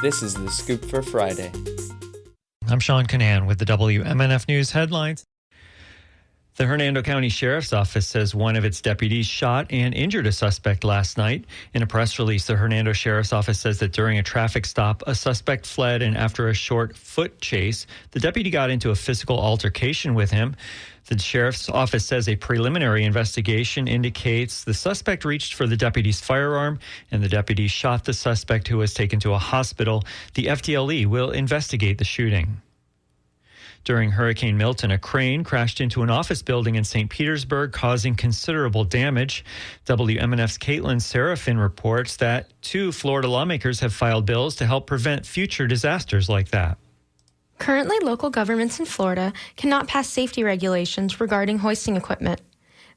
This is The Scoop for Friday. I'm Sean Canan with the WMNF News headlines. The Hernando County Sheriff's Office says one of its deputies shot and injured a suspect last night. In a press release, the Hernando Sheriff's Office says that during a traffic stop, a suspect fled, and after a short foot chase, the deputy got into a physical altercation with him. The Sheriff's Office says a preliminary investigation indicates the suspect reached for the deputy's firearm, and the deputy shot the suspect, who was taken to a hospital. The FDLE will investigate the shooting. During Hurricane Milton, a crane crashed into an office building in St. Petersburg, causing considerable damage. WMNF's Caitlin Serafin reports that 2 Florida lawmakers have filed bills to help prevent future disasters like that. Currently, local governments in Florida cannot pass safety regulations regarding hoisting equipment.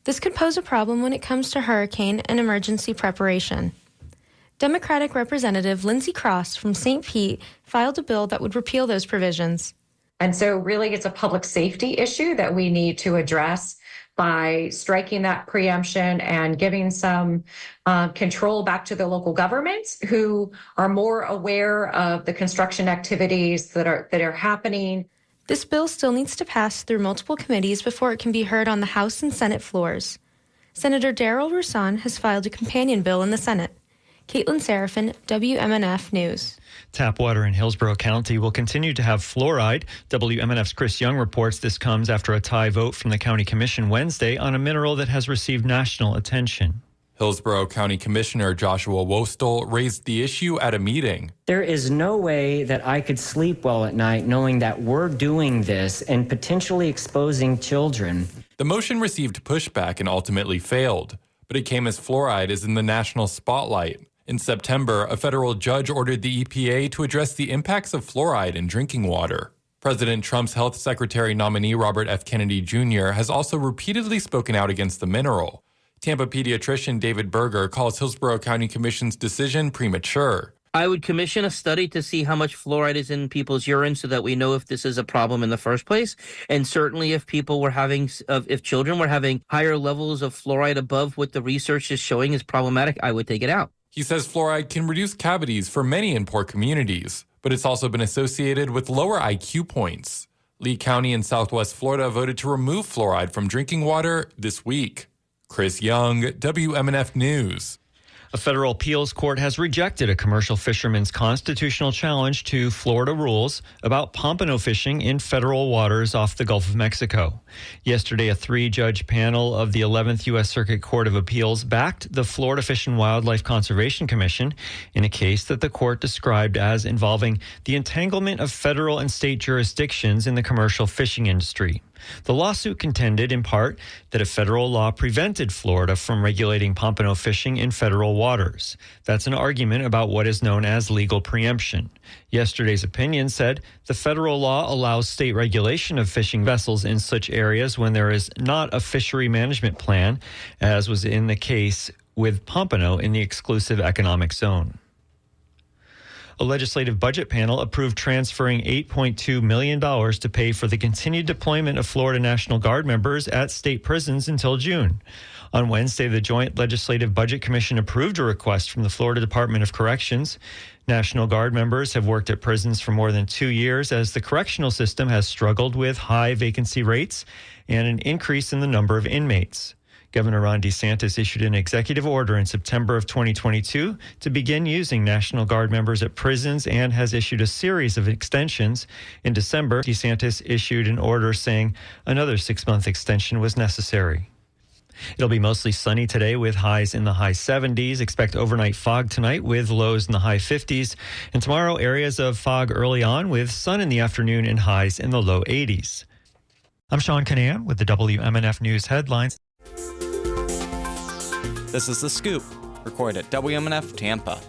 This could pose a problem when it comes to hurricane and emergency preparation. Democratic Representative Lindsey Cross from St. Pete filed a bill that would repeal those provisions. And so really it's a public safety issue that we need to address by striking that preemption and giving some control back to the local governments who are more aware of the construction activities that are happening. This bill still needs to pass through multiple committees before it can be heard on the House and Senate floors. Senator Darrell Roussan has filed a companion bill in the Senate. Caitlin Serafin, WMNF News. Tap water in Hillsborough County will continue to have fluoride. WMNF's Chris Young reports this comes after a tie vote from the County Commission Wednesday on a mineral that has received national attention. Hillsborough County Commissioner Joshua Wostel raised the issue at a meeting. There is no way that I could sleep well at night knowing that we're doing this and potentially exposing children. The motion received pushback and ultimately failed, but it came as fluoride is in the national spotlight. In September, a federal judge ordered the EPA to address the impacts of fluoride in drinking water. President Trump's health secretary nominee Robert F. Kennedy Jr. has also repeatedly spoken out against the mineral. Tampa pediatrician David Berger calls Hillsborough County Commission's decision premature. I would commission a study to see how much fluoride is in people's urine so that we know if this is a problem in the first place. And certainly if children were having higher levels of fluoride above what the research is showing is problematic, I would take it out. He says fluoride can reduce cavities for many in poor communities, but it's also been associated with lower IQ points. Lee County in Southwest Florida voted to remove fluoride from drinking water this week. Chris Young, WMNF News. A federal appeals court has rejected a commercial fisherman's constitutional challenge to Florida rules about pompano fishing in federal waters off the Gulf of Mexico. Yesterday, a 3-judge panel of the 11th U.S. Circuit Court of Appeals backed the Florida Fish and Wildlife Conservation Commission in a case that the court described as involving the entanglement of federal and state jurisdictions in the commercial fishing industry. The lawsuit contended, in part, that a federal law prevented Florida from regulating pompano fishing in federal waters. That's an argument about what is known as legal preemption. Yesterday's opinion said the federal law allows state regulation of fishing vessels in such areas when there is not a fishery management plan, as was in the case with pompano in the exclusive economic zone. A legislative budget panel approved transferring $8.2 million to pay for the continued deployment of Florida National Guard members at state prisons until June. On Wednesday, the Joint Legislative Budget Commission approved a request from the Florida Department of Corrections. National Guard members have worked at prisons for more than 2 years as the correctional system has struggled with high vacancy rates and an increase in the number of inmates. Governor Ron DeSantis issued an executive order in September of 2022 to begin using National Guard members at prisons and has issued a series of extensions. In December, DeSantis issued an order saying another 6-month extension was necessary. It'll be mostly sunny today with highs in the high 70s. Expect overnight fog tonight with lows in the high 50s. And tomorrow, areas of fog early on with sun in the afternoon and highs in the low 80s. I'm Sean Canan with the WMNF News headlines. This is The Scoop, recorded at WMNF Tampa.